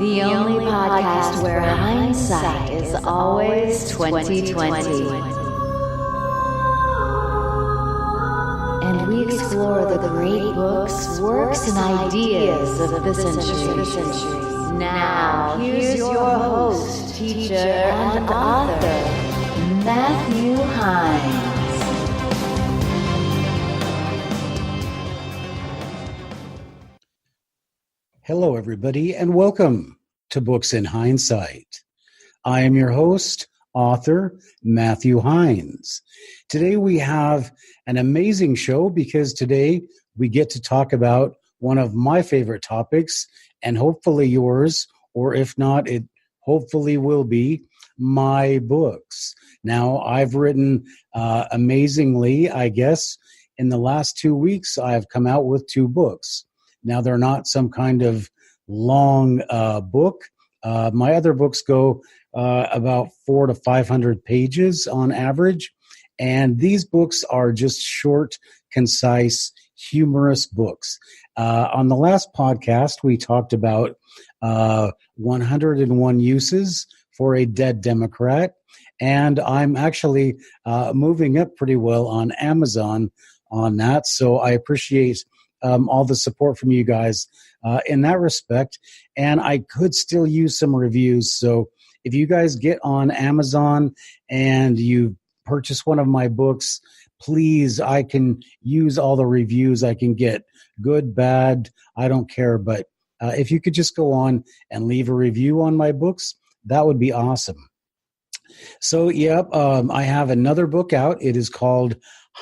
The only podcast where hindsight is always 2020. And we explore the great books, works, and ideas of the century. Now, here's your host, teacher, and author, Matthew Heinnes. Hello, everybody, and welcome to Books in Heinessight. I am your host, author Matthew Heinnes. Today we have an amazing show because today we get to talk about one of my favorite topics and hopefully yours, or if not, it hopefully will be my books. Now, I've written amazingly, I guess, in the last 2 weeks, I've come out with 2 books. Now, they're not some kind of long book. My other books go about 400 to 500 pages on average. And these books are just short, concise, humorous books. On the last podcast, we talked about 101 uses for a dead Democrat. And I'm actually moving up pretty well on Amazon on that. So I appreciate all the support from you guys in that respect. And I could still use some reviews. So if you guys get on Amazon and you purchase one of my books, please, I can use all the reviews I can get. Good, bad, I don't care. But if you could just go on and leave a review on my books, that would be awesome. So, I have another book out. It is called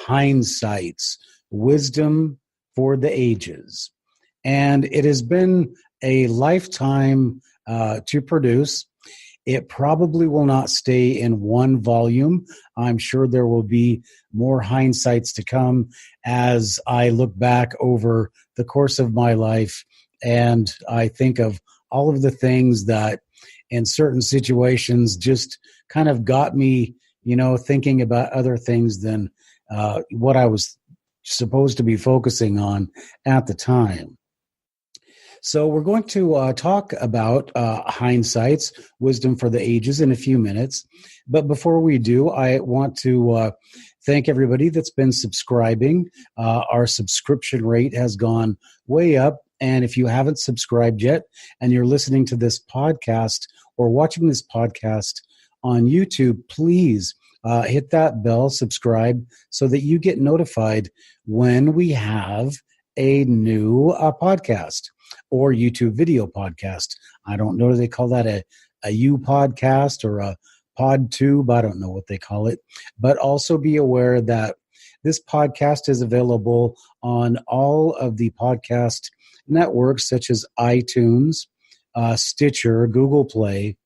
Heinessights, Wisdom for the Ages. And it has been a lifetime to produce. It probably will not stay in one volume. I'm sure there will be more Heinessights to come as I look back over the course of my life and I think of all of the things that in certain situations just kind of got me, thinking about other things than what I was supposed to be focusing on at the time. So we're going to talk about Heinessights, Wisdom for the Ages, in a few minutes. But before we do, I want to thank everybody that's been subscribing. Our subscription rate has gone way up. And if you haven't subscribed yet and you're listening to this podcast or watching this podcast on YouTube, please hit that bell, subscribe, so that you get notified when we have a new podcast or YouTube video podcast. I don't know if they call that a U podcast or a PodTube. I don't know what they call it. But also be aware that this podcast is available on all of the podcast networks such as iTunes, Stitcher, Google Play,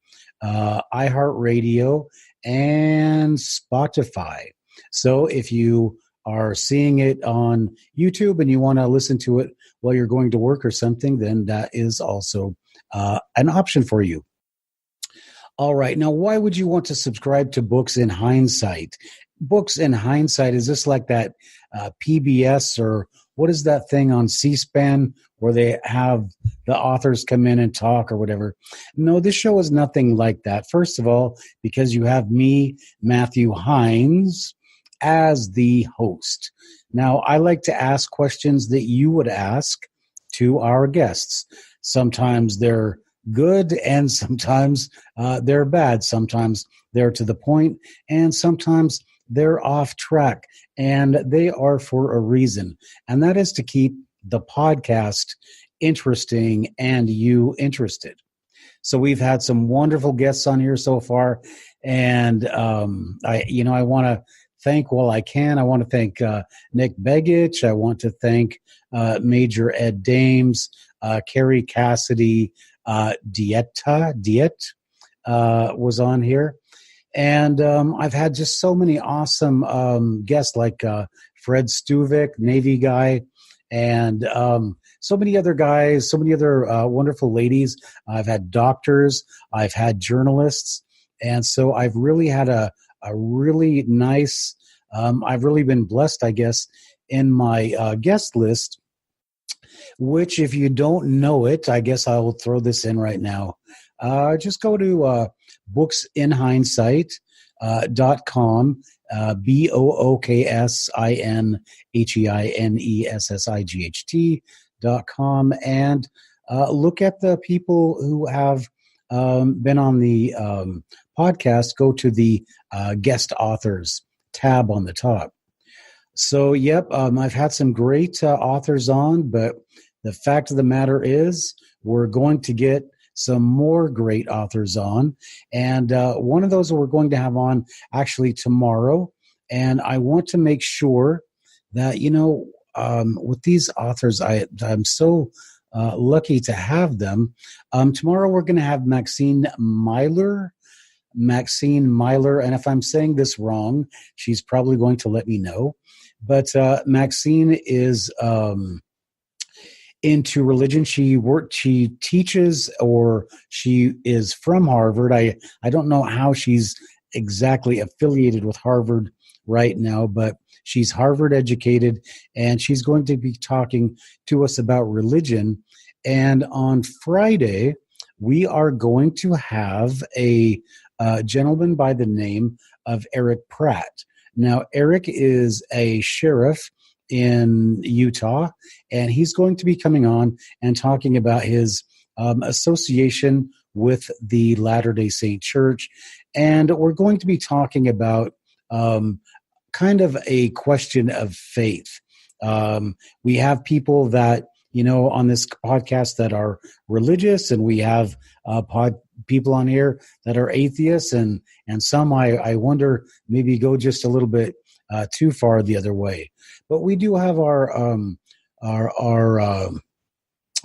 iHeartRadio, and Spotify. So if you are seeing it on YouTube and you want to listen to it while you're going to work or something, then that is also an option for you. All right. Now, why would you want to subscribe to Books in Heinessight? Books in Heinessight, is this like that PBS or what is that thing on C-SPAN where they have the authors come in and talk or whatever? No, this show is nothing like that. First of all, because you have me, Matthew Heinnes, as the host. Now, I like to ask questions that you would ask to our guests. Sometimes they're good and sometimes they're bad. Sometimes they're to the point and sometimes they're off track. And they are for a reason. And that is to keep the podcast interesting and you interested. So we've had some wonderful guests on here so far. And I want to thank, while I can, I want to thank Nick Begich. I want to thank Major Ed Dames, Carrie Cassidy, Diet was on here. And I've had just so many awesome guests like Fred Stuvik, Navy guy, and so many other guys, so many other wonderful ladies. I've had doctors, I've had journalists, and so I've really had a really nice, I've really been blessed, I guess, in my guest list which if you don't know it, I guess I'll throw this in right now. Just go to booksinheinessight.com, booksinheinessight.com, and look at the people who have been on the podcast. Go to the guest authors tab on the top. So, I've had some great authors on, but the fact of the matter is we're going to get some more great authors on. And one of those we're going to have on actually tomorrow. And I want to make sure that, with these authors, I'm so lucky to have them. Tomorrow we're going to have Maxine Myler. And if I'm saying this wrong, she's probably going to let me know. But Maxine is into religion. She teaches, or she is from Harvard. I don't know how she's exactly affiliated with Harvard right now, but she's Harvard educated, and she's going to be talking to us about religion. And on Friday, we are going to have a gentleman by the name of Eric Pratt. Now, Eric is a sheriff in Utah, and he's going to be coming on and talking about his association with the Latter-day Saint Church. And we're going to be talking about kind of a question of faith. We have people that, on this podcast that are religious, and we have people on here that are atheists, and some I wonder maybe go just a little bit too far the other way. But we do have our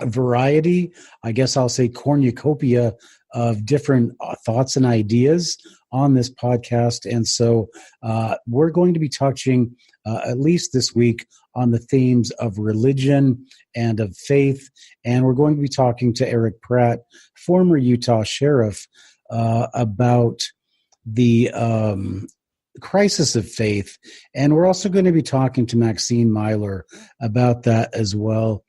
variety, I guess I'll say cornucopia of different thoughts and ideas on this podcast. And so we're going to be touching, at least this week, on the themes of religion and of faith. And we're going to be talking to Eric Pratt, former Utah sheriff, about the crisis of faith. And we're also going to be talking to Maxine Myler about that as well.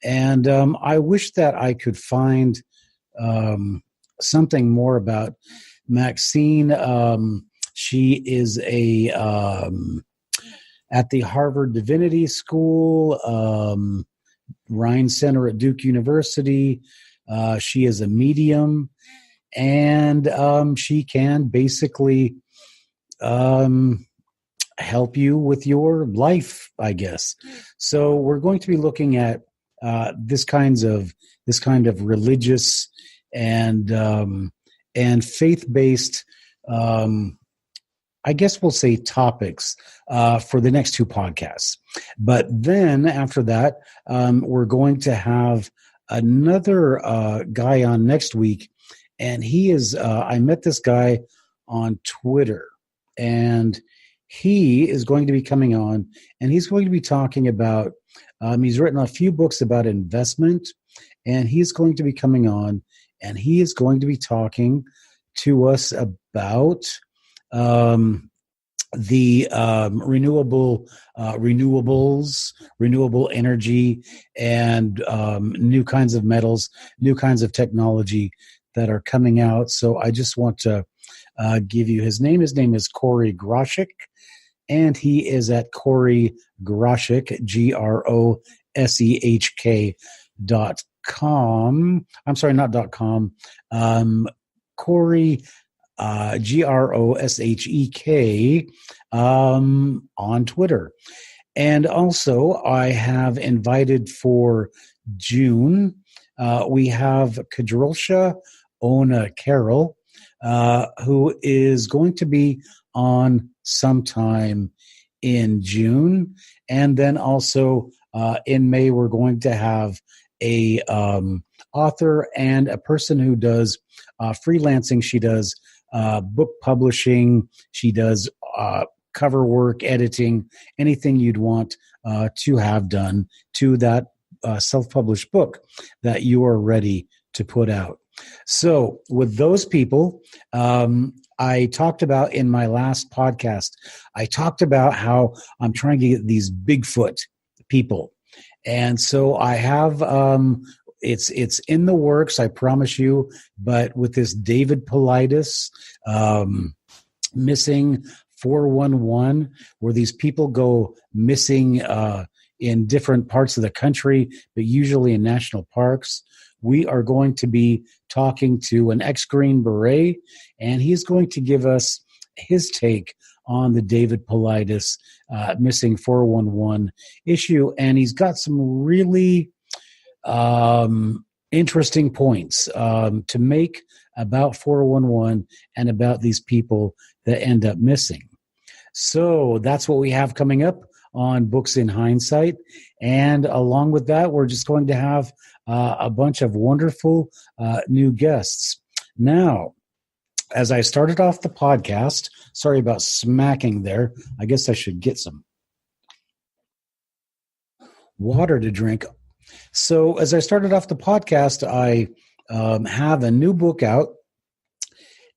And I wish that I could find something more about Maxine. She is at the Harvard Divinity School, Rhine Center at Duke University. She is a medium, and she can basically help you with your life, I guess. So we're going to be looking at this kind of religious and faith-based, I guess we'll say, topics for the next two podcasts. But then after that, we're going to have another guy on next week, and he is, I met this guy on Twitter, and he is going to be coming on, and he's going to be talking about, he's written a few books about investment, and he's going to be coming on, and he is going to be talking to us about the renewable energy, and new kinds of metals, new kinds of technology that are coming out. So I just want to give you his name. His name is Corey Groshek, and he is at Corey Groshek, GROSEHK.com. I'm sorry, not .com. Corey, GROSHEK, on Twitter. And also, I have invited for June, we have Kadrilsha Ona Carroll, who is going to be on sometime in June. And then also in May, we're going to have a author and a person who does freelancing. She does book publishing. She does cover work, editing, anything you'd want to have done to that self-published book that you are ready to put out. So with those people, I talked about in my last podcast, I talked about how I'm trying to get these Bigfoot people. And so I have it's in the works, I promise you. But with this David Paulides missing 411, where these people go missing in different parts of the country, but usually in national parks. We are going to be talking to an ex-Green Beret, and he's going to give us his take on the David Paulides missing 411 issue. And he's got some really interesting points to make about 411 and about these people that end up missing. So that's what we have coming up on Books in Hindsight. And along with that, we're just going to have a bunch of wonderful new guests. Now, as I started off the podcast, sorry about smacking there. I guess I should get some water to drink. So as I started off the podcast, I have a new book out,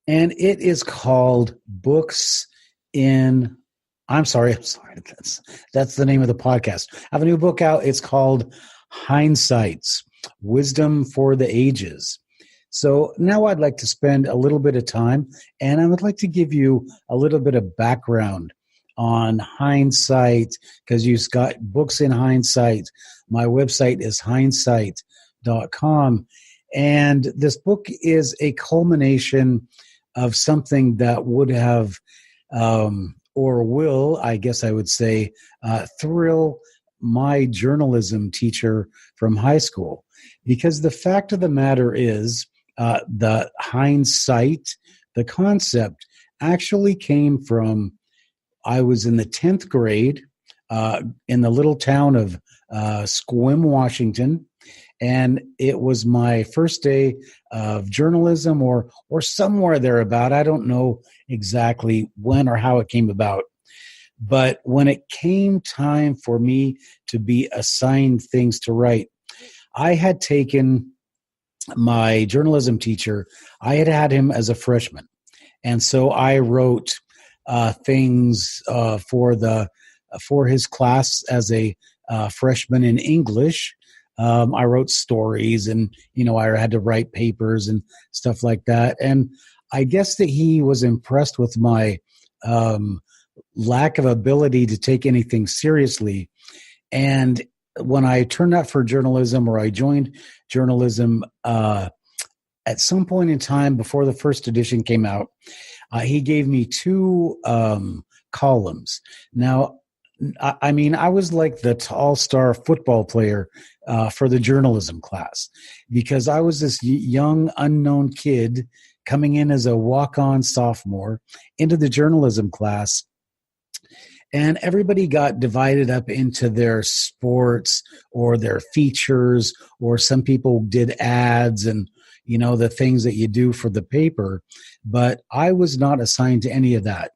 and it is called Books in... I'm sorry. That's the name of the podcast. I have a new book out. It's called Heinessights, Wisdom for the Ages. So now I'd like to spend a little bit of time, and I would like to give you a little bit of background on Heinessight, because you've got Books in Hindsight. My website is heinessight.com. And this book is a culmination of something that would have, or will, I guess I would say, thrill my journalism teacher from high school. Because the fact of the matter is, the Heinessight, the concept, actually came from, I was in the 10th grade in the little town of Sequim, Washington, and it was my first day of journalism or somewhere thereabout. I don't know exactly when or how it came about. But when it came time for me to be assigned things to write, I had taken my journalism teacher, I had him as a freshman. And so I wrote things for his class as a freshman in English. I wrote stories, and I had to write papers and stuff like that. And I guess that he was impressed with my lack of ability to take anything seriously. And when I turned out for journalism, or I joined journalism at some point in time before the first edition came out, he gave me 2 columns. Now, I mean, I was like the all-star football player for the journalism class, because I was this young, unknown kid coming in as a walk-on sophomore into the journalism class. And everybody got divided up into their sports or their features, or some people did ads and, the things that you do for the paper. But I was not assigned to any of that.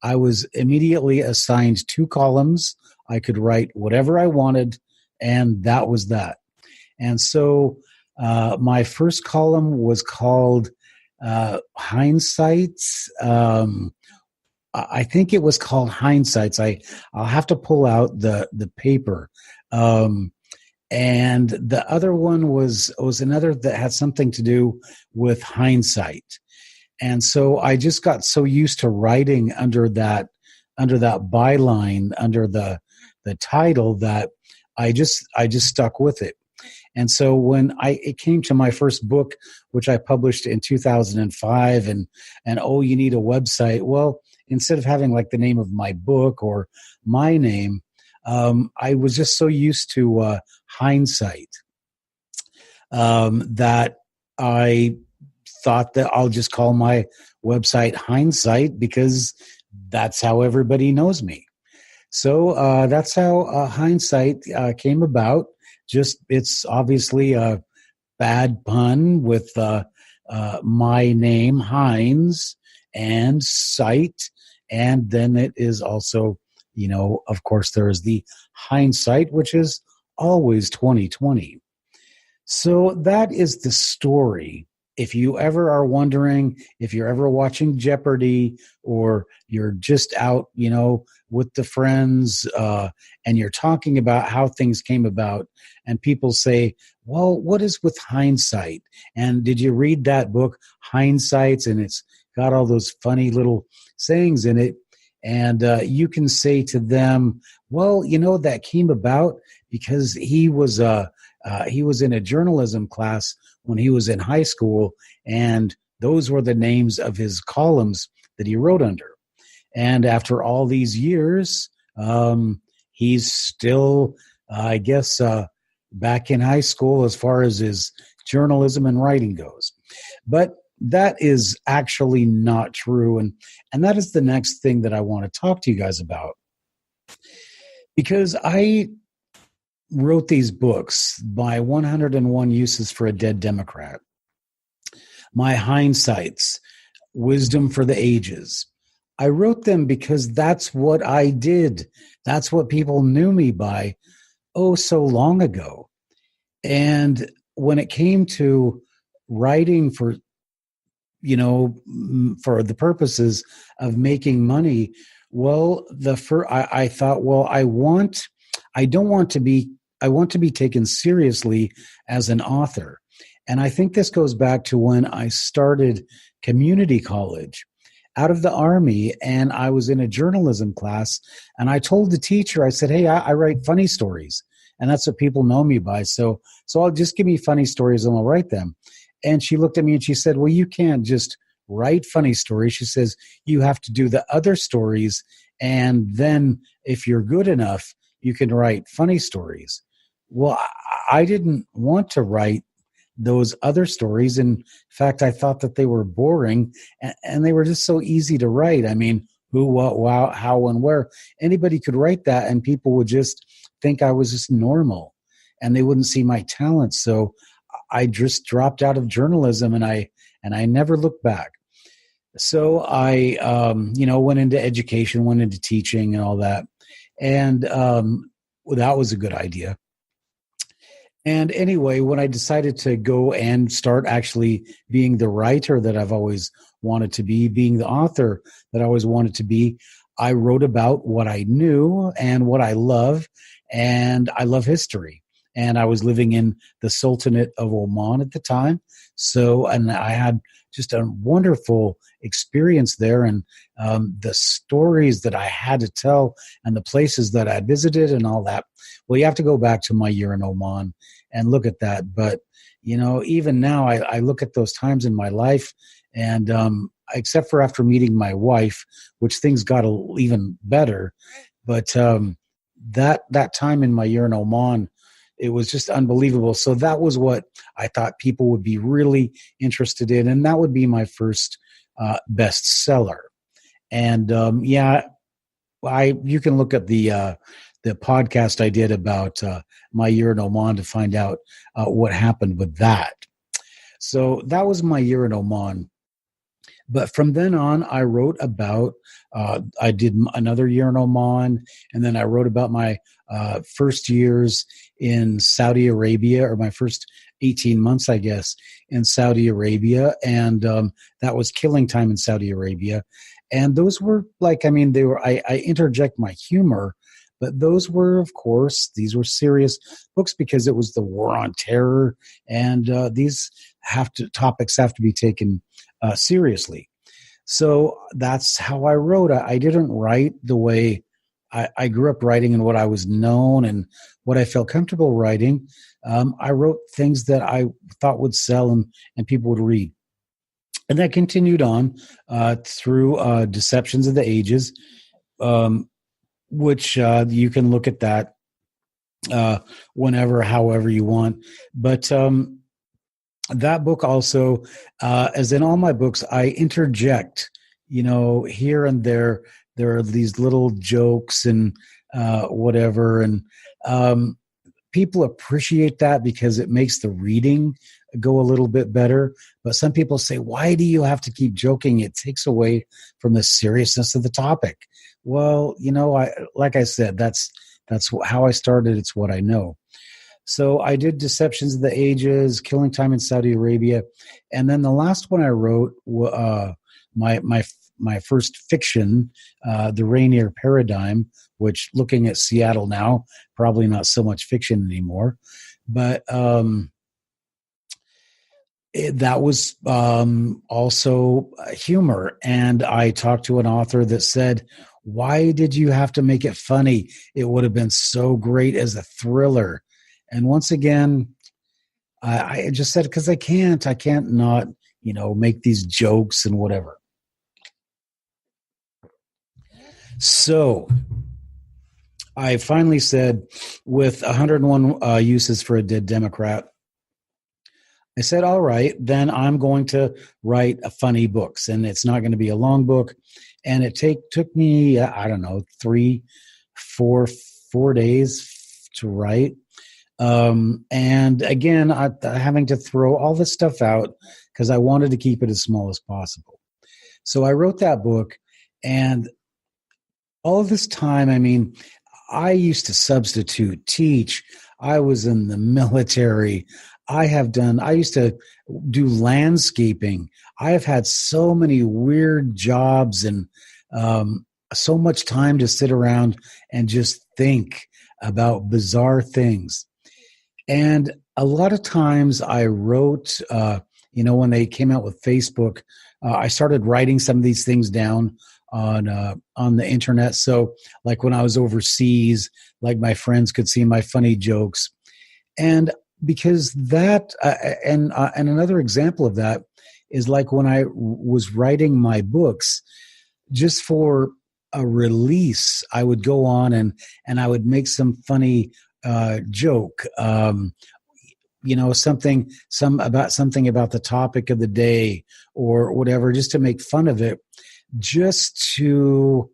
I was immediately assigned 2 columns. I could write whatever I wanted, and that was that. And so my first column was called Heinessights. I think it was called Heinessights. I'll have to pull out the paper. And the other one was another that had something to do with hindsight. And so I just got so used to writing under that byline, under the title, that I just stuck with it. And so when it came to my first book, which I published in 2005, and oh, you need a website. Well, instead of having like the name of my book or my name, I was just so used to Heinessight that I thought that I'll just call my website Heinessight, because that's how everybody knows me. So that's how Heinessight came about. It's obviously a bad pun with my name, Heinz, and sight. And then it is also, of course, there is the hindsight, which is always 2020. So that is the story if you ever are wondering, if you're ever watching Jeopardy, or you're just out, with the friends, and you're talking about how things came about, and people say, well, what is with hindsight? And did you read that book, Heinessights? And it's got all those funny little sayings in it. And you can say to them, well, that came about because he was in a journalism class when he was in high school, and those were the names of his columns that he wrote under. And after all these years, he's still, I guess, back in high school as far as his journalism and writing goes. But that is actually not true. And that is the next thing that I want to talk to you guys about. Because I wrote these books, my 101 Uses for a Dead Democrat, my Heinessights, Wisdom for the Ages. I wrote them because that's what I did. That's what people knew me by, so long ago. And when it came to writing for the purposes of making money, well, I thought, well, I want to be taken seriously as an author. And I think this goes back to when I started community college out of the Army, and I was in a journalism class, and I told the teacher, I said, hey, I write funny stories, and that's what people know me by. So I'll just give me funny stories and I'll write them. And she looked at me and she said, well, you can't just write funny stories. She says, you have to do the other stories, and then if you're good enough, you can write funny stories. Well, I didn't want to write those other stories. In fact, I thought that they were boring, and they were just so easy to write. I mean, who, what, wow, how, and where. Anybody could write that, and people would just think I was just normal, and they wouldn't see my talent. So I just dropped out of journalism, and I never looked back. So I, went into education, went into teaching and all that. And that was a good idea. And anyway, when I decided to go and start actually being the writer that I've always wanted to be, being the author that I always wanted to be, I wrote about what I knew and what I love, and I love history. And I was living in the Sultanate of Oman at the time. And I had just a wonderful experience there, and the stories that I had to tell and the places that I visited and all that. Well, you have to go back to my year in Oman and look at that. But, even now I look at those times in my life, and except for after meeting my wife, which things got even better. But that time in my year in Oman, it was just unbelievable. So that was what I thought people would be really interested in. And that would be my first bestseller. And you can look at the podcast I did about my year in Oman to find out what happened with that. So that was my year in Oman. But from then on, I wrote about, I did another year in Oman, and then I wrote about my first years in Saudi Arabia, or my first 18 months, I guess, in Saudi Arabia. And that was killing time in Saudi Arabia. And those were I interject my humor, but those were, of course, these were serious books because it was the war on terror. And these topics have to be taken seriously. So that's how I wrote. I didn't write the way I grew up writing and what I was known and what I felt comfortable writing. I wrote things that I thought would sell and people would read. And that continued on through Deceptions of the Ages, which you can look at that whenever, however you want. But that book also, as in all my books, I interject, here and there are these little jokes and whatever. And people appreciate that because it makes the reading go a little bit better. But some people say, why do you have to keep joking? It takes away from the seriousness of the topic. Well, like I said, that's how I started. It's what I know. So I did Deceptions of the Ages, Killing Time in Saudi Arabia, and then the last one I wrote, my first fiction, The Rainier Paradigm, which, looking at Seattle now, probably not so much fiction anymore, but that was also humor. And I talked to an author that said, "Why did you have to make it funny? It would have been so great as a thriller." And once again, I just said, because I can't not, make these jokes and whatever. So I finally said, with 101 uses for a dead Democrat, I said, all right, then I'm going to write a funny books, and it's not going to be a long book. And it took me, I don't know, 4 days to write. And again, having to throw all this stuff out because I wanted to keep it as small as possible. So I wrote that book, and all of this time, I mean, I used to substitute, teach. I was in the military. I used to do landscaping. I have had so many weird jobs and so much time to sit around and just think about bizarre things. And a lot of times I wrote, when they came out with Facebook, I started writing some of these things down on the internet. So like when I was overseas, like my friends could see my funny jokes. And because that, and another example of that is like when I was writing my books, just for a release, I would go on and I would make some funny joke, something about the topic of the day or whatever, just to make fun of it, just to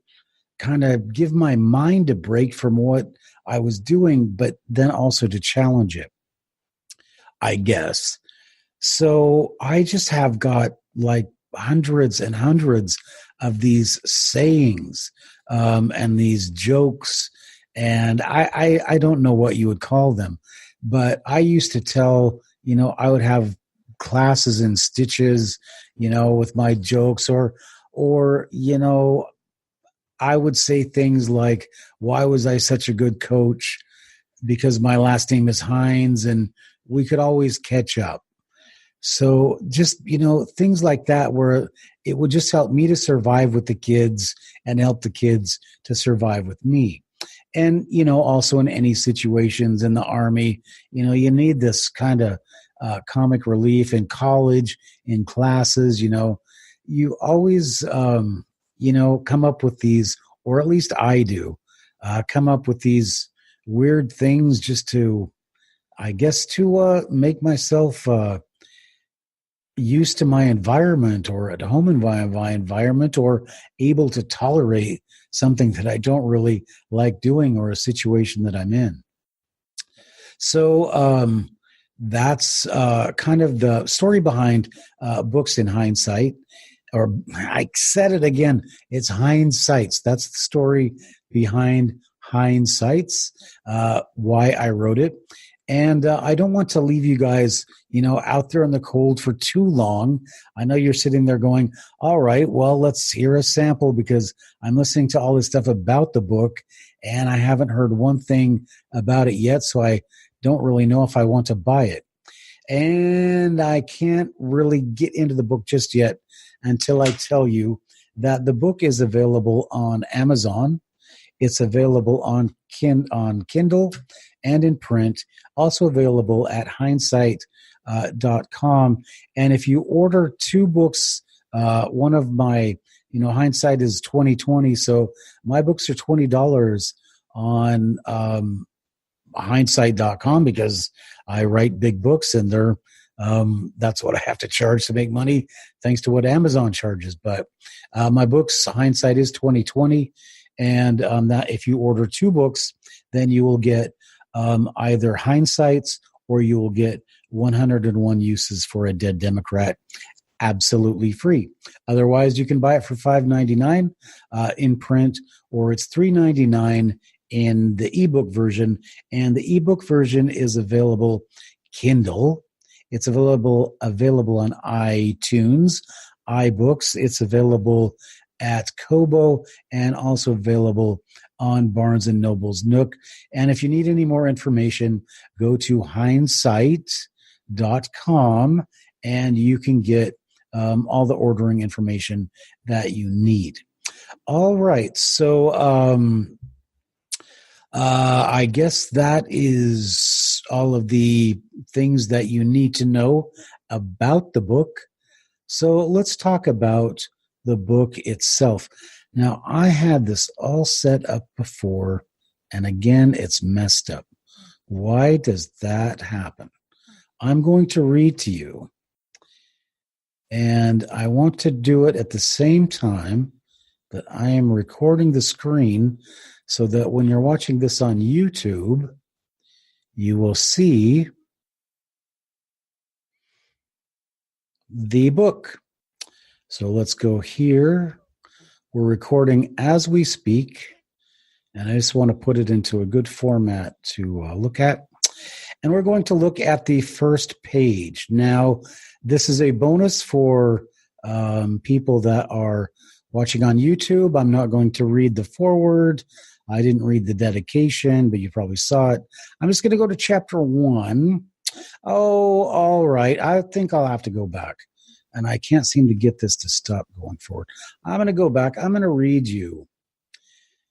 kind of give my mind a break from what I was doing, but then also to challenge it, I guess. So I just have got like hundreds and hundreds of these sayings and these jokes, and I don't know what you would call them, but I used to tell, I would have classes in stitches, with my jokes, or I would say things like, "Why was I such a good coach? Because my last name is Heinz," and we could always catch up. So just, things like that, where it would just help me to survive with the kids and help the kids to survive with me. And, also in any situations in the Army, you need this kind of comic relief in college, in classes, you always, come up with these, or at least I do, come up with these weird things just to, I guess, to make myself used to my environment, or at home in my environment, or able to tolerate something that I don't really like doing, or a situation that I'm in. So that's kind of the story behind books in hindsight. Or I said it again, it's Heinessights. That's the story behind Heinessights, why I wrote it. And I don't want to leave you guys, out there in the cold for too long. I know you're sitting there going, all right, well, let's hear a sample, because I'm listening to all this stuff about the book and I haven't heard one thing about it yet. So I don't really know if I want to buy it. And I can't really get into the book just yet until I tell you that the book is available on Amazon. It's available on Kindle and in print, also available at Heinessight.com. And if you order 2 books, one of my, Heinessight is 2020, so my books are $20 on Heinessight.com, because I write big books, and they're that's what I have to charge to make money, thanks to what Amazon charges. But my books, Heinessight is 2020, and that if you order 2 books, then you will get either Heinessights, or you will get 101 Uses for a Dead Democrat, absolutely free. Otherwise, you can buy it for $5.99 in print, or it's $3.99 in the ebook version, and the ebook version is available Kindle. It's available on iTunes, iBooks. It's available at Kobo and also available on Barnes & Noble's Nook. And if you need any more information, go to Heinessight.com and you can get all the ordering information that you need. All right, so I guess that is all of the things that you need to know about the book. So let's talk about the book itself. Now, I had this all set up before, and again, it's messed up. Why does that happen? I'm going to read to you, and I want to do it at the same time that I am recording the screen so that when you're watching this on YouTube, you will see the book. So let's go here. We're recording as we speak, and I just want to put it into a good format to look at. And we're going to look at the first page. Now, this is a bonus for people that are watching on YouTube. I'm not going to read the foreword. I didn't read the dedication, but you probably saw it. I'm just going to go to chapter 1. Oh, all right. I think I'll have to go back. And I can't seem to get this to stop going forward. I'm going to go back. I'm going to read you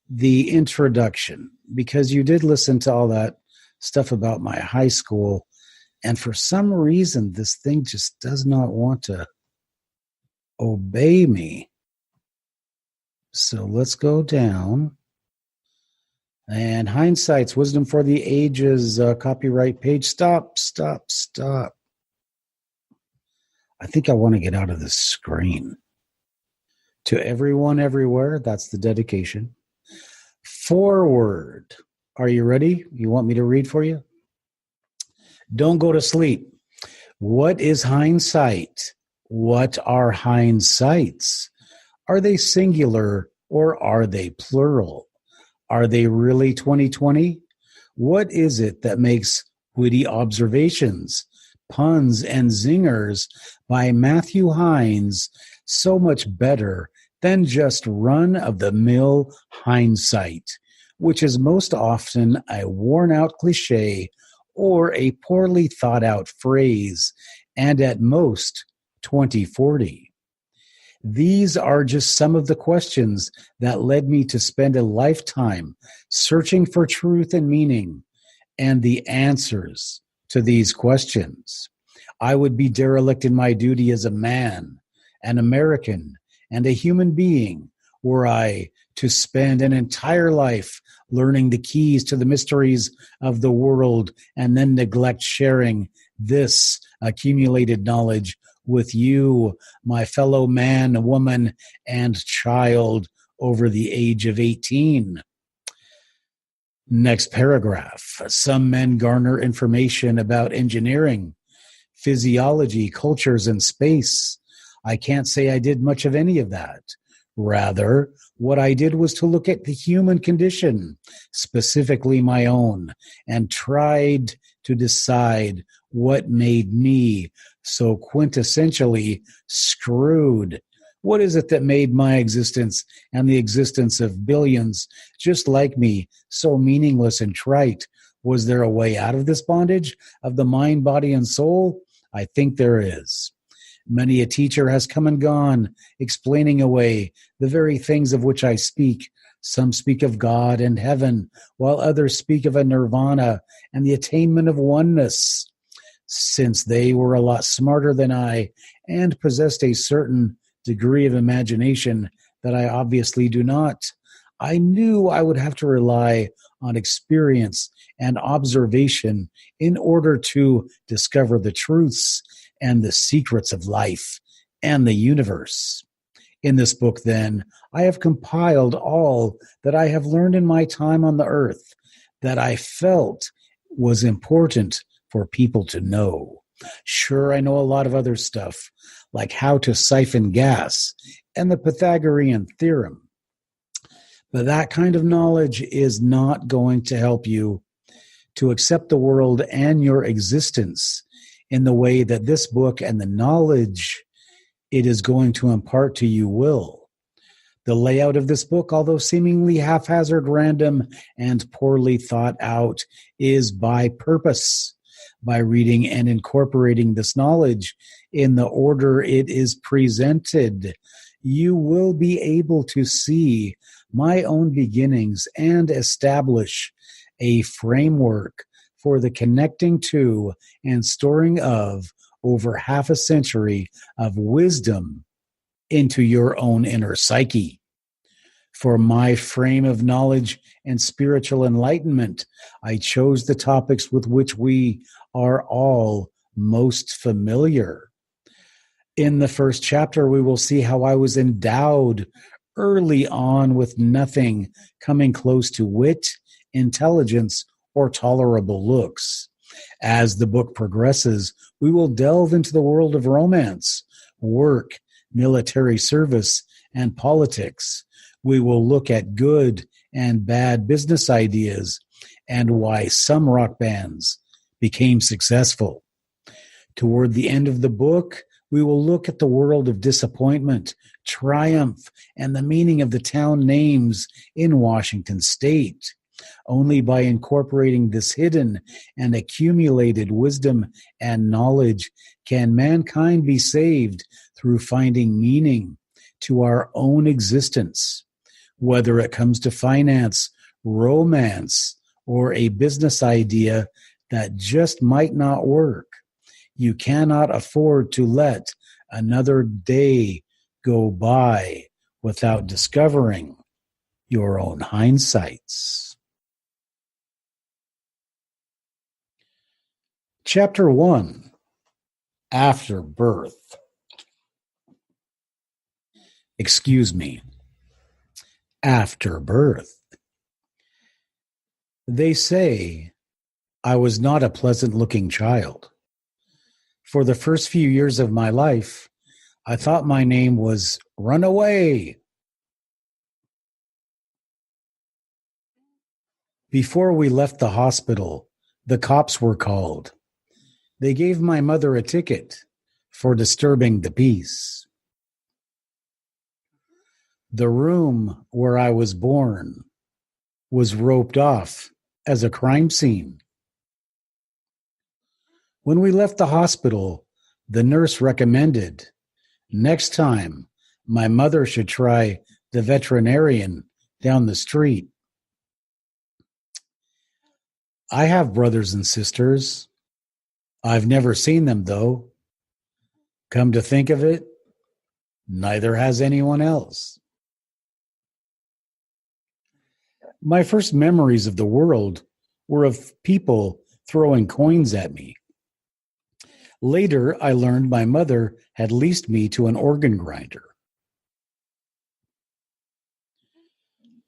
the introduction because you did listen to all that stuff about my high school. And for some reason, this thing just does not want to obey me. So let's go down. And Heinessights, Wisdom for the Ages, copyright page. Stop. I think I want to get out of this screen. To everyone, everywhere, that's the dedication. Forward. Are you ready? You want me to read for you? Don't go to sleep. What is hindsight? What are Heinessights? Are they singular or are they plural? Are they really 2020? What is it that makes witty observations, puns, and zingers by Matthew Heines so much better than just run-of-the-mill hindsight, which is most often a worn-out cliche or a poorly thought-out phrase, and at most 2040? These are just some of the questions that led me to spend a lifetime searching for truth and meaning and the answers to these questions. I would be derelict in my duty as a man, an American, and a human being were I to spend an entire life learning the keys to the mysteries of the world and then neglect sharing this accumulated knowledge with you, my fellow man, woman, and child over the age of 18. Next paragraph. Some men garner information about engineering, physiology, cultures, and space. I can't say I did much of any of that. Rather, what I did was to look at the human condition, specifically my own, and tried to decide what made me so quintessentially screwed. What is it that made my existence and the existence of billions just like me so meaningless and trite? Was there a way out of this bondage of the mind, body, and soul? I think there is. Many a teacher has come and gone, explaining away the very things of which I speak. Some speak of God and heaven, while others speak of a nirvana and the attainment of oneness. Since they were a lot smarter than I and possessed a certain degree of imagination that I obviously do not, I knew I would have to rely on experience and observation in order to discover the truths and the secrets of life and the universe. In this book, then, I have compiled all that I have learned in my time on the earth that I felt was important for people to know. Sure, I know a lot of other stuff, like how to siphon gas and the Pythagorean theorem. But that kind of knowledge is not going to help you to accept the world and your existence in the way that this book and the knowledge it is going to impart to you will. The layout of this book, although seemingly haphazard, random, and poorly thought out, is by purpose. By reading and incorporating this knowledge in the order it is presented, you will be able to see my own beginnings and establish a framework for the connecting to and storing of over half a century of wisdom into your own inner psyche. For my frame of knowledge and spiritual enlightenment, I chose the topics with which we are all most familiar. In the first chapter, we will see how I was endowed early on with nothing coming close to wit, intelligence, or tolerable looks. As the book progresses, we will delve into the world of romance, work, military service, and politics. We will look at good and bad business ideas and why some rock bands became successful. Toward the end of the book, we will look at the world of disappointment, triumph, and the meaning of the town names in Washington State. Only by incorporating this hidden and accumulated wisdom and knowledge can mankind be saved through finding meaning to our own existence. Whether it comes to finance, romance, or a business idea that just might not work, you cannot afford to let another day go by without discovering your own Heinessights. Chapter 1, After Birth. Excuse me. After birth. They say I was not a pleasant-looking child. For the first few years of my life, I thought my name was Runaway. Before we left the hospital, the cops were called. They gave my mother a ticket for disturbing the peace. The room where I was born was roped off as a crime scene. When we left the hospital, the nurse recommended next time my mother should try the veterinarian down the street. I have brothers and sisters. I've never seen them, though. Come to think of it, neither has anyone else. My first memories of the world were of people throwing coins at me. Later, I learned my mother had leased me to an organ grinder.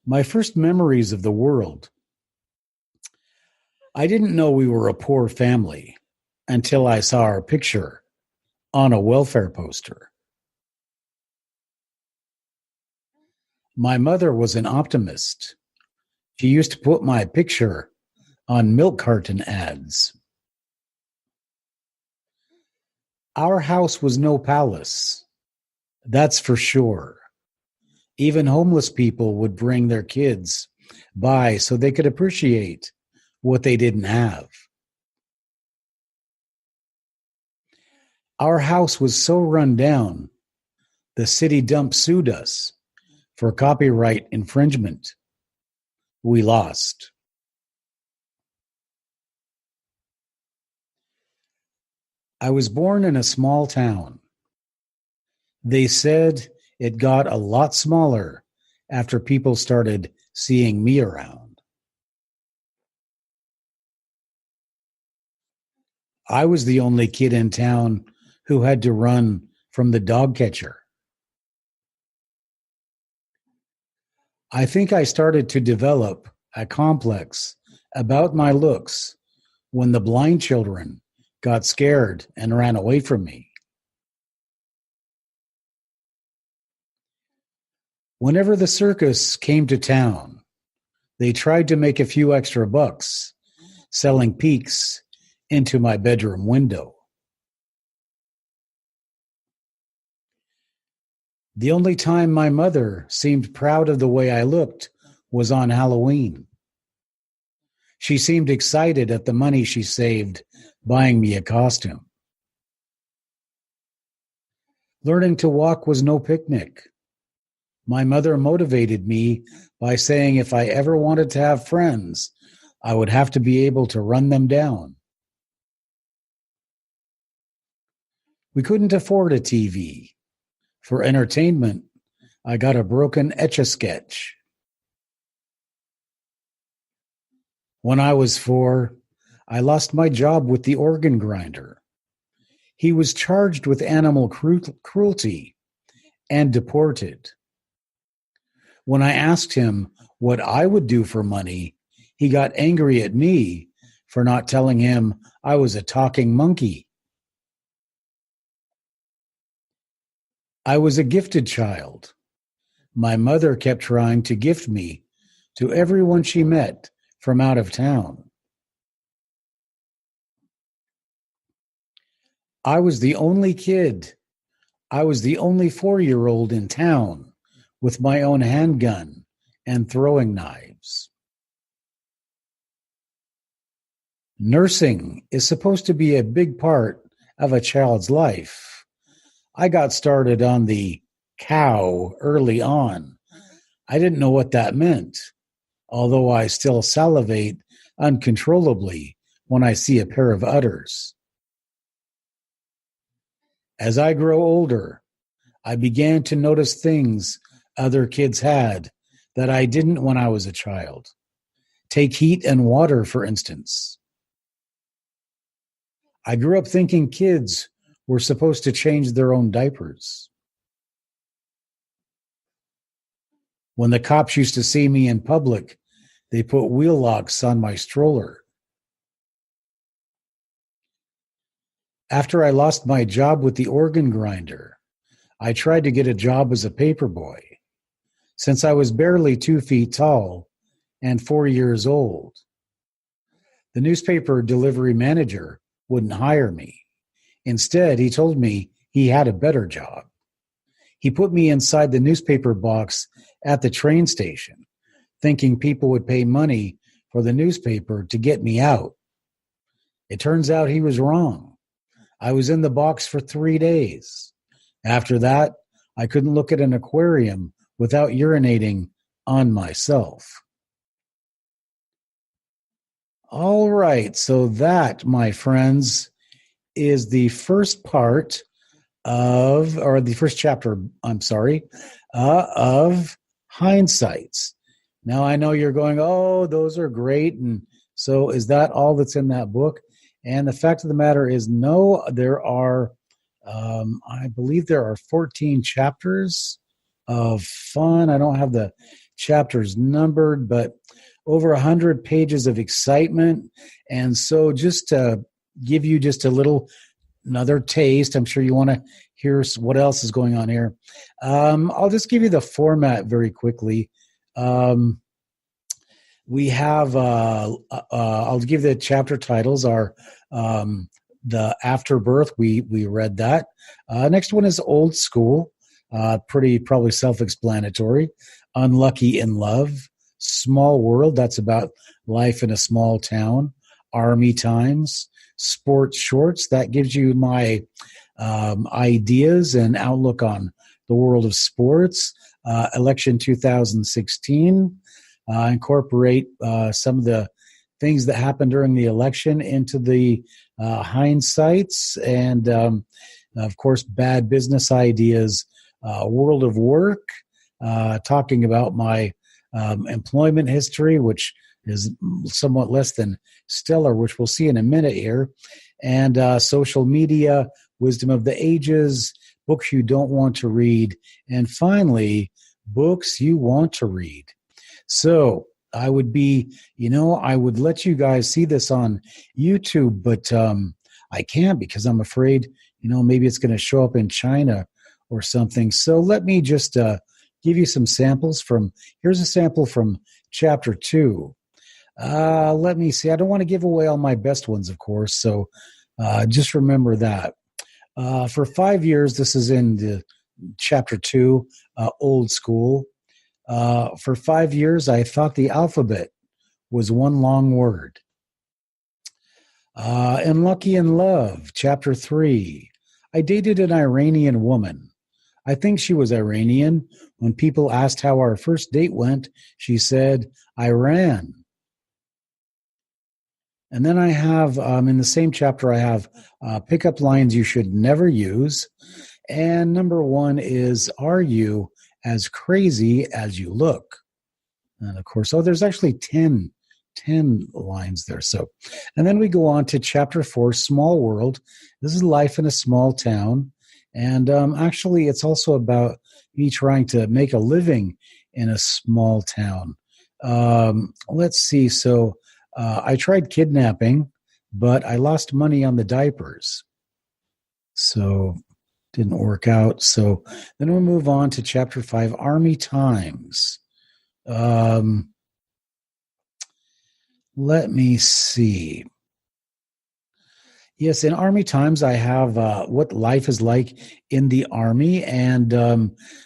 My first memories of the world. I didn't know we were a poor family until I saw our picture on a welfare poster. My mother was an optimist. She used to put my picture on milk carton ads. Our house was no palace, that's for sure. Even homeless people would bring their kids by so they could appreciate what they didn't have. Our house was so run down, the city dump sued us for copyright infringement. We lost. I was born in a small town. They said it got a lot smaller after people started seeing me around. I was the only kid in town who had to run from the dog catcher. I think I started to develop a complex about my looks when the blind children got scared and ran away from me. Whenever the circus came to town, they tried to make a few extra bucks selling peeks into my bedroom window. The only time my mother seemed proud of the way I looked was on Halloween. She seemed excited at the money she saved buying me a costume. Learning to walk was no picnic. My mother motivated me by saying if I ever wanted to have friends, I would have to be able to run them down. We couldn't afford a TV. For entertainment, I got a broken Etch-a-Sketch. When I was 4, I lost my job with the organ grinder. He was charged with animal cruelty and deported. When I asked him what I would do for money, he got angry at me for not telling him I was a talking monkey. I was a gifted child. My mother kept trying to gift me to everyone she met from out of town. I was the only kid. I was the only 4-year-old in town with my own handgun and throwing knives. Nursing is supposed to be a big part of a child's life. I got started on the cow early on. I didn't know what that meant, although I still salivate uncontrollably when I see a pair of udders. As I grow older, I began to notice things other kids had that I didn't when I was a child. Take heat and water, for instance. I grew up thinking kids were supposed to change their own diapers. When the cops used to see me in public, they put wheel locks on my stroller. After I lost my job with the organ grinder, I tried to get a job as a paperboy. Since I was barely 2 feet tall and 4 years old, the newspaper delivery manager wouldn't hire me. Instead, he told me he had a better job. He put me inside the newspaper box at the train station, thinking people would pay money for the newspaper to get me out. It turns out he was wrong. I was in the box for 3 days. After that, I couldn't look at an aquarium without urinating on myself. All right, so that, my friends, is the first part of, or the first chapter, of Heinessights. Now, I know you're going, oh, those are great. And so is that all that's in that book? And the fact of the matter is, no, there are, I believe there are 14 chapters of fun. I don't have the chapters numbered, but over 100 pages of excitement. And so just to give you just a little, another taste, I'm sure you want to hear what else is going on here. I'll just give you the format very quickly. We have, I'll give the chapter titles are the Afterbirth. We read that. Next one is Old School. Pretty probably self-explanatory. Unlucky in Love. Small World. That's about life in a small town. Army Times. Sports Shorts. That gives you my ideas and outlook on the world of sports. Election 2016. Incorporate some of the things that happened during the election into the Heinessights, and of course, bad business ideas. World of Work, talking about my employment history, which is somewhat less than stellar, which we'll see in a minute here, and social media, wisdom of the ages, books you don't want to read, and finally, books you want to read. So I would be, I would let you guys see this on YouTube, but I can't because I'm afraid, maybe it's going to show up in China or something. So let me just give you some samples from, here's a sample from chapter 2. Let me see. I don't want to give away all my best ones, of course, so just remember that. For 5 years, this is in the chapter 2, old school. For 5 years, I thought the alphabet was one long word. And Lucky in Love, chapter 3. I dated an Iranian woman. I think she was Iranian. When people asked how our first date went, she said, Iran. And then I have, in the same chapter, I have pickup lines you should never use. And number 1 is, are you as crazy as you look? And of course, there's actually 10 lines there. So, and then we go on to chapter 4, Small World. This is life in a small town. And actually, it's also about me trying to make a living in a small town. Let's see. So I tried kidnapping, but I lost money on the diapers. So didn't work out. So then we'll move on to chapter 5, Army Times. Let me see. Yes, in Army Times, I have what life is like in the Army. And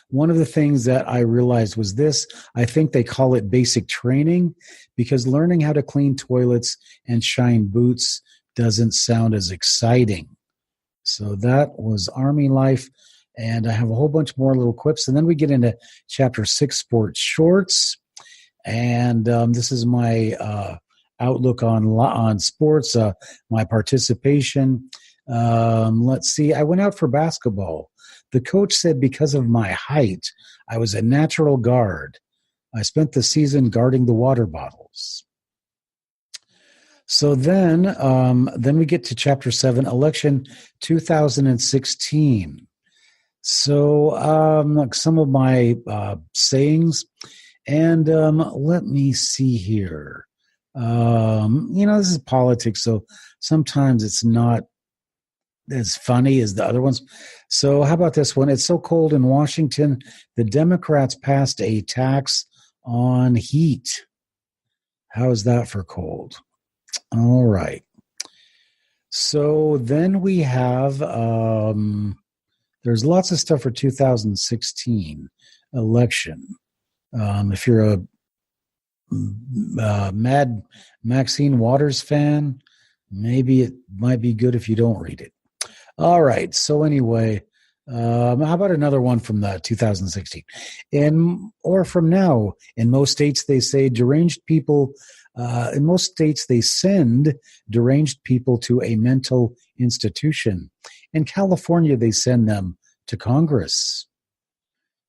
one of the things that I realized was this. I think they call it basic training because learning how to clean toilets and shine boots doesn't sound as exciting. So that was Army life. And I have a whole bunch more little quips. And then we get into chapter 6, Sports Shorts. And this is my outlook on sports, my participation. Let's see. I went out for basketball. The coach said because of my height, I was a natural guard. I spent the season guarding the water bottles. So then we get to chapter 7, election 2016. So some of my sayings, and let me see here. This is politics, so sometimes it's not as funny as the other ones. So how about this one? It's so cold in Washington, the Democrats passed a tax on heat. How is that for cold? All right. So then we have, there's lots of stuff for 2016 election. If you're a Mad Maxine Waters fan, maybe it might be good if you don't read it. All right. So anyway, how about another one from the 2016? Or from now, in most states they say deranged people. In most states they send deranged people to a mental institution. In California they send them to Congress.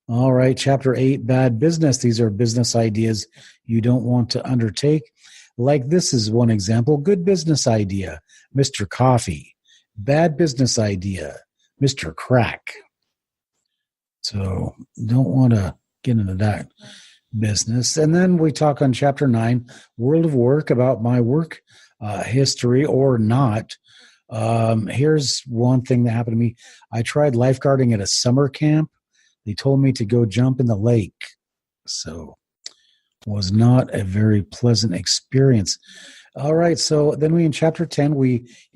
All right, chapter 8, bad business. These are business ideas you don't want to undertake. Like this is one example. Good business idea, Mr. Coffee. Bad business idea, Mr. Crack. So don't want to get into that business. And then we talk on chapter 9, World of Work, about my work history or not. Here's one thing that happened to me. I tried lifeguarding at a summer camp. They told me to go jump in the lake. So was not a very pleasant experience. All right. So then we, in chapter 10,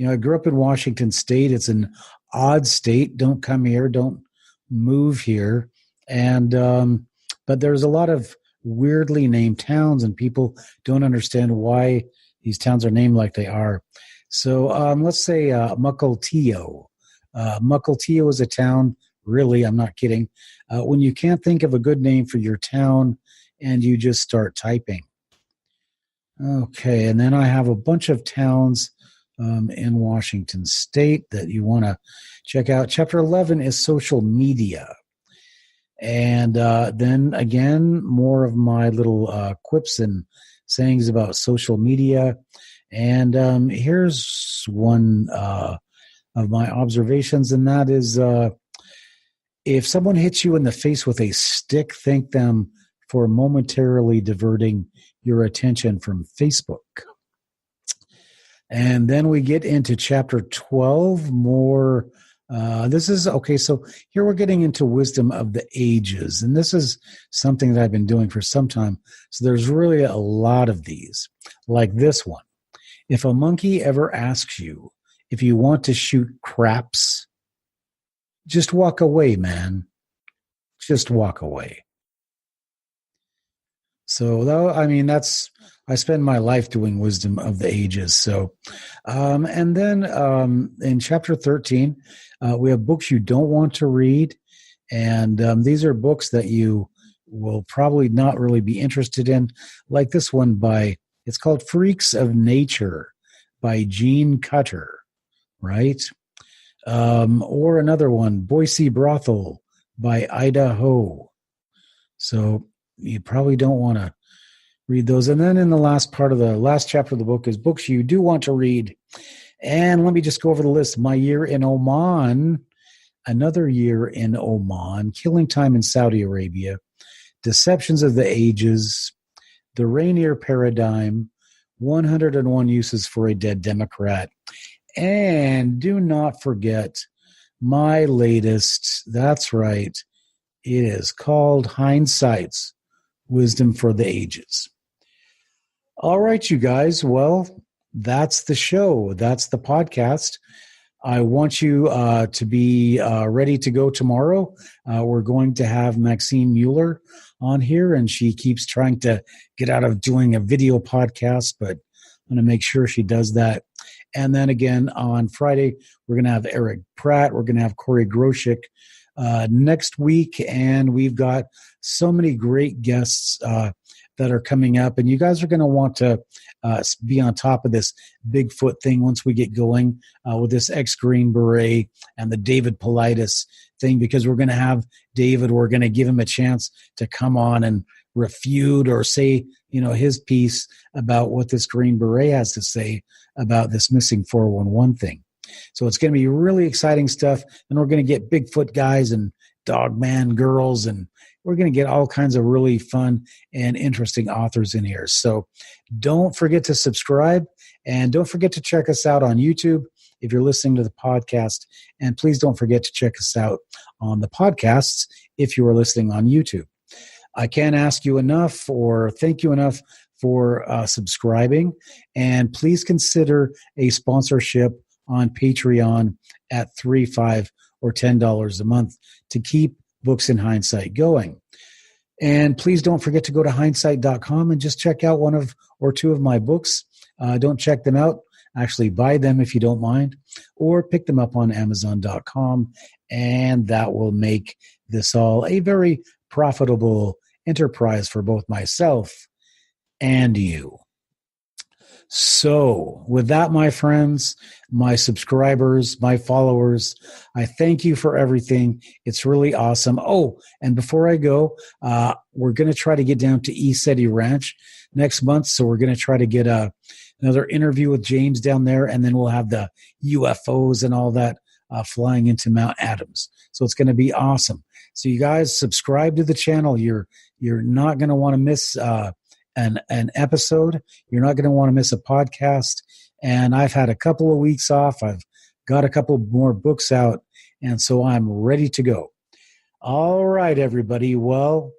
I grew up in Washington State. It's an odd state. Don't come here. Don't move here. And, but there's a lot of weirdly named towns and people don't understand why these towns are named like they are. So let's say Mukilteo. Mukilteo is a town. Really, I'm not kidding. When you can't think of a good name for your town and you just start typing. Okay, and then I have a bunch of towns in Washington State that you want to check out. Chapter 11 is social media. And then again, more of my little quips and sayings about social media. And here's one of my observations, and that is if someone hits you in the face with a stick, thank them for momentarily diverting your attention from Facebook. And then we get into chapter 12, more This is okay. So here we're getting into wisdom of the ages, and this is something that I've been doing for some time. So there's really a lot of these, like this one. If a monkey ever asks you if you want to shoot craps, just walk away, man. Just walk away. So, though, I mean, I spend my life doing wisdom of the ages. So, and then in chapter 13, we have books you don't want to read. And these are books that you will probably not really be interested in, like this one it's called Freaks of Nature by Gene Cutter, right? Or another one, Boise Brothel by Ida Ho. So you probably don't want to read those. And then in the last part of the last chapter of the book is books you do want to read. And let me just go over the list. My Year in Oman, Another Year in Oman, Killing Time in Saudi Arabia, Deceptions of the Ages, The Rainier Paradigm, 101 Uses for a Dead Democrat. And do not forget my latest, that's right, it is called Heinessights, Wisdom for the Ages. All right, you guys. Well, that's the show. That's the podcast. I want you to be ready to go tomorrow. We're going to have Maxine Mueller on here, and she keeps trying to get out of doing a video podcast, but I'm going to make sure she does that. And then again, on Friday, we're going to have Eric Pratt. We're going to have Corey Groshik next week, and we've got so many great guests that are coming up, and you guys are going to want to be on top of this Bigfoot thing once we get going with this ex-Green Beret and the David Paulides thing, because we're going to have David, we're going to give him a chance to come on and refute or say, his piece about what this Green Beret has to say about this missing 411 thing. So it's going to be really exciting stuff, and we're going to get Bigfoot guys and Dogman girls, and we're going to get all kinds of really fun and interesting authors in here. So don't forget to subscribe, and don't forget to check us out on YouTube if you're listening to the podcast. And please don't forget to check us out on the podcasts if you are listening on YouTube. I can't ask you enough or thank you enough for subscribing. And please consider a sponsorship on Patreon at $3, $5, or $10 a month to keep Books in Hindsight going. And please don't forget to go to Heinessight.com and just check out one of or two of my books. Don't check them out. Actually buy them if you don't mind, or pick them up on Amazon.com, and that will make this all a very profitable enterprise for both myself and you. So with that, my friends, my subscribers, my followers, I thank you for everything. It's really awesome. Oh, and before I go, we're going to try to get down to ECETI Ranch next month. So we're going to try to get another interview with James down there, and then we'll have the UFOs and all that flying into Mount Adams. So it's going to be awesome. So you guys subscribe to the channel. You're not going to want to miss an episode. You're not going to want to miss a podcast. And I've had a couple of weeks off. I've got a couple more books out, and so I'm ready to go. All right, everybody. Well,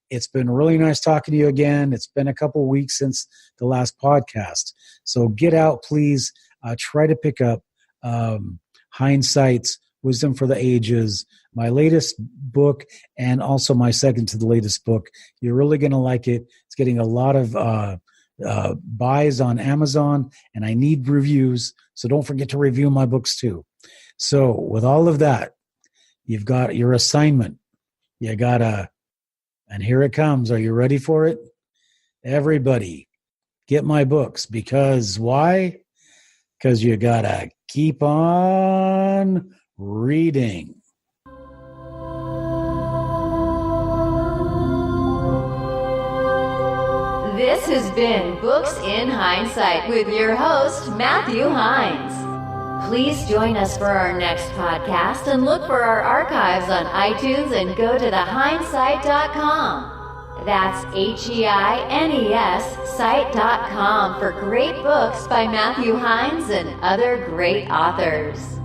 it's been really nice talking to you again. It's been a couple of weeks since the last podcast. So get out, please. Try to pick up Heinessights, Wisdom for the Ages, my latest book, and also my second to the latest book. You're really going to like it. It's getting a lot of buys on Amazon, and I need reviews, so don't forget to review my books too. So with all of that, you've got your assignment. You gotta, and here it comes. Are you ready for it? Everybody, get my books, because why? Because you gotta keep on reading. This has been Books in Hindsight with your host, Matthew Heinz. Please join us for our next podcast and look for our archives on iTunes and go to theheinessight.com. That's HEINES site.com for great books by Matthew Heinz and other great authors.